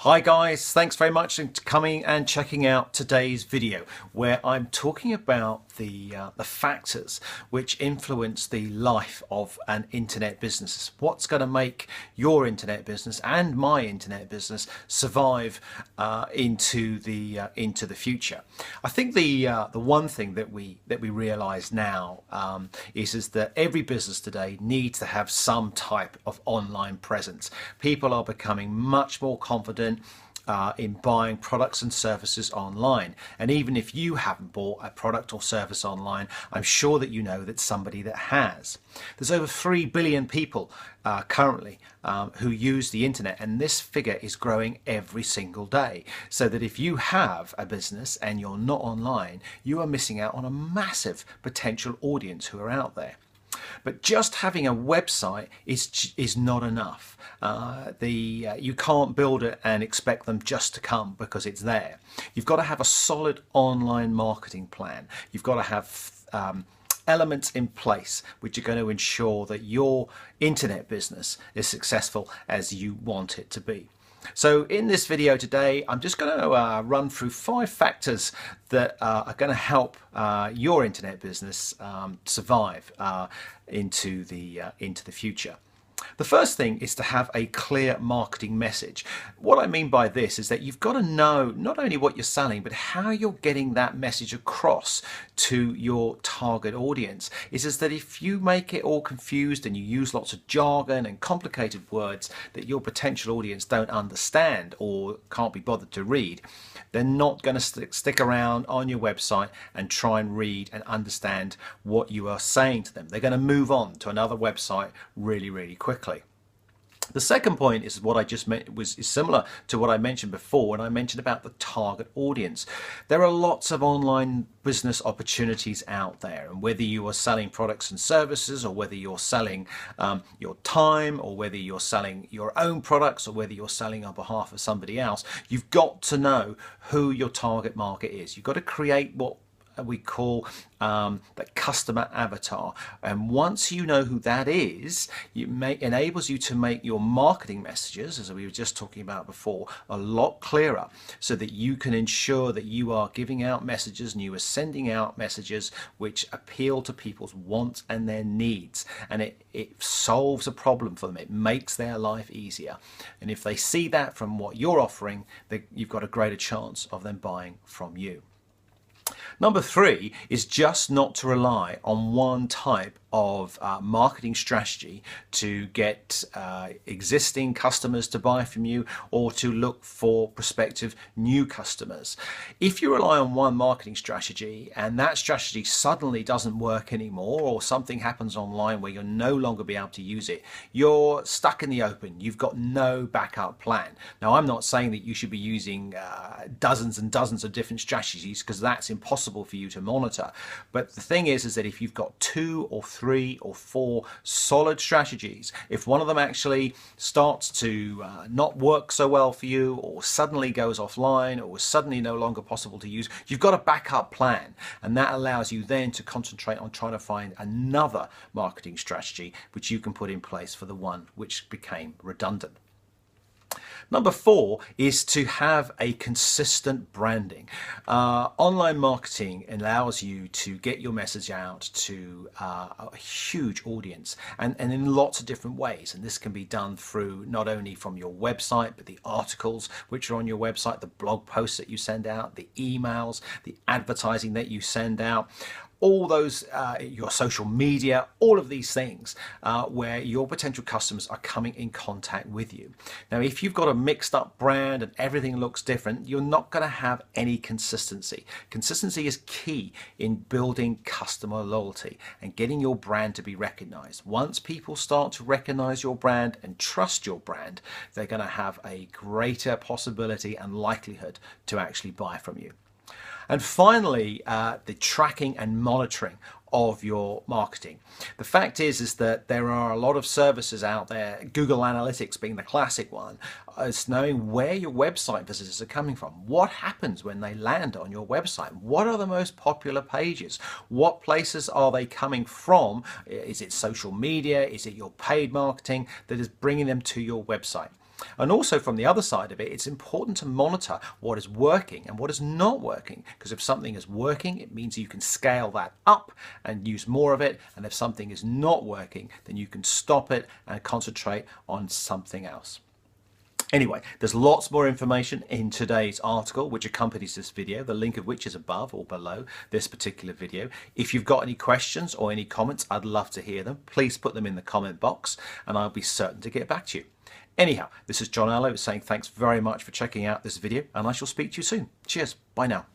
Hi guys, thanks very much for coming and checking out today's video where I'm talking about the factors which influence the life of an internet business. What's going to make your internet business and my internet business survive into the future. I think the one thing that we realise now is that every business today needs to have some type of online presence. People are becoming much more confident in buying products and services online, and even if you haven't bought a product or service online, I'm sure that you know that somebody that has. There's over 3 billion people currently who use the internet, and this figure is growing every single day, so that if you have a business and you're not online, you are missing out on a massive potential audience who are out there. But just having a website is not enough. You can't build it and expect them just to come because it's there. You've got to have a solid online marketing plan. You've got to have elements in place which are going to ensure that your internet business is successful as you want it to be. So in this video today, I'm just going to run through 5 factors that are going to help your internet business survive into the future. The first thing is to have a clear marketing message. What I mean by this is that you've got to know not only what you're selling, but how you're getting that message across to your target audience. It's just that if you make it all confused and you use lots of jargon and complicated words that your potential audience don't understand or can't be bothered to read, they're not going to stick around on your website and try and read and understand what you are saying to them. They're going to move on to another website really quickly. The second point is what I just meant is similar to what I mentioned before when I mentioned about the target audience. There are lots of online business opportunities out there, and whether you are selling products and services, or whether you're selling your time, or whether you're selling your own products, or whether you're selling on behalf of somebody else, you've got to know who your target market is. You've got to create what we call the customer avatar, and once you know who that is, enables you to make your marketing messages, as we were just talking about before, a lot clearer, so that you can ensure that you are giving out messages and you are sending out messages which appeal to people's wants and their needs, and it solves a problem for them. It makes their life easier, and if they see that from what you're offering, you've got a greater chance of them buying from you. Number 3 is just not to rely on one type of marketing strategy to get existing customers to buy from you, or to look for prospective new customers. If you rely on one marketing strategy and that strategy suddenly doesn't work anymore, or something happens online where you'll no longer be able to use it, you're stuck in the open. You've got no backup plan. Now, I'm not saying that you should be using dozens and dozens of different strategies, because that's impossible for you to monitor. But the thing is that if you've got 2 or 3 or 4 solid strategies, if one of them actually starts to not work so well for you, or suddenly goes offline, or is suddenly no longer possible to use, you've got a backup plan, and that allows you then to concentrate on trying to find another marketing strategy which you can put in place for the one which became redundant. Number 4 is to have a consistent branding. Online marketing allows you to get your message out to a huge audience, and in lots of different ways. And this can be done through not only from your website, but the articles which are on your website, the blog posts that you send out, the emails, the advertising that you send out. All those, your social media, all of these things where your potential customers are coming in contact with you. Now, if you've got a mixed up brand and everything looks different, you're not going to have any consistency. Consistency is key in building customer loyalty and getting your brand to be recognized. Once people start to recognize your brand and trust your brand, they're going to have a greater possibility and likelihood to actually buy from you. And finally, the tracking and monitoring of your marketing. The fact is that there are a lot of services out there, Google Analytics being the classic one, is knowing where your website visitors are coming from. What happens when they land on your website? What are the most popular pages? What places are they coming from? Is it social media? Is it your paid marketing that is bringing them to your website? And also from the other side of it, it's important to monitor what is working and what is not working, because if something is working, it means you can scale that up and use more of it. And if something is not working, then you can stop it and concentrate on something else. Anyway, there's lots more information in today's article which accompanies this video, the link of which is above or below this particular video. If you've got any questions or any comments, I'd love to hear them. Please put them in the comment box and I'll be certain to get back to you. Anyhow, this is John Allo saying thanks very much for checking out this video, and I shall speak to you soon. Cheers. Bye now.